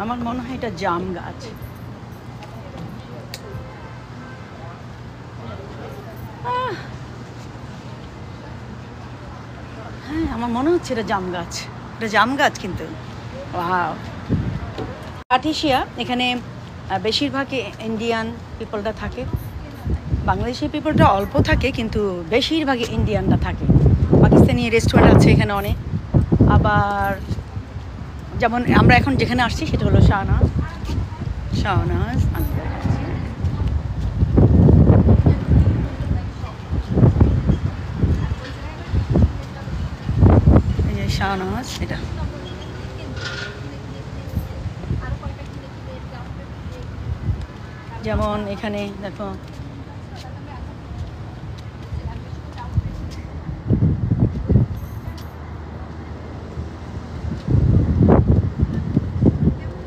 আমার মনে হয় এটা জাম গাছ। হ্যাঁ, আমার মনে হচ্ছে এটা জাম গাছ। এটা জাম গাছ কিন্তু। ওয়াও। কাঠিসিয়া এখানে বেশিরভাগই ইন্ডিয়ান পিপলরা থাকে। বাংলাদেশি পিপলটা অল্প থাকে, কিন্তু বেশিরভাগই ইন্ডিয়ানরা থাকে। পাকিস্তানি রেস্টুরেন্ট আছে এখানে অনেক। আবার যেমন আমরা এখন যেখানে আসছি সেটা হলো শাহনাজ। এই যে শাহনাজ, এটা যেমন এখানে দেখো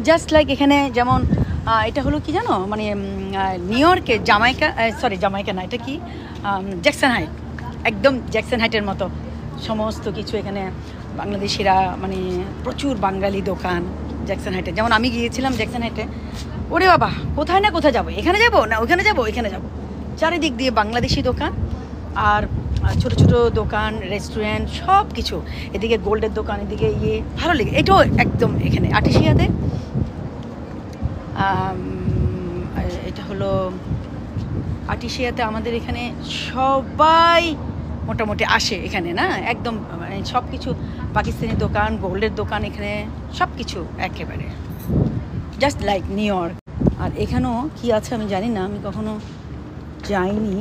জাস্ট লাইক এখানে যেমন এটা হলো কি জানো, মানে নিউ ইয়র্কে জামাইকা না, এটা কি জ্যাকসন হাইট, একদম জ্যাকসন হাইটের মতো সমস্ত কিছু এখানে। বাংলাদেশিরা মানে প্রচুর বাঙালি দোকান জ্যাকসন হাইটে। যেমন আমি গিয়েছিলাম জ্যাকসন হাইটে, ওরে বাবা, কোথায় না কোথায় যাবো, এখানে যাবো না ওখানে যাবো, এখানে যাবো, চারিদিক দিয়ে বাংলাদেশি দোকান আর ছোট ছোট দোকান, রেস্টুরেন্ট, সব কিছু। এদিকে গোল্ডের দোকান, এদিকে ভালো লাগে। এটাও একদম এখানে আটিশিয়াতে। এটা হলো আটিশিয়াতে। আমাদের এখানে সবাই মোটামুটি আসে এখানে, না একদম মানে সব কিছু পাকিস্তানি দোকান, গোল্ডের দোকান, এখানে সব কিছু একেবারে জাস্ট লাইক নিউ ইয়র্ক। আর এখানেও কি আছে আমি জানি না, আমি কখনো যাইনি।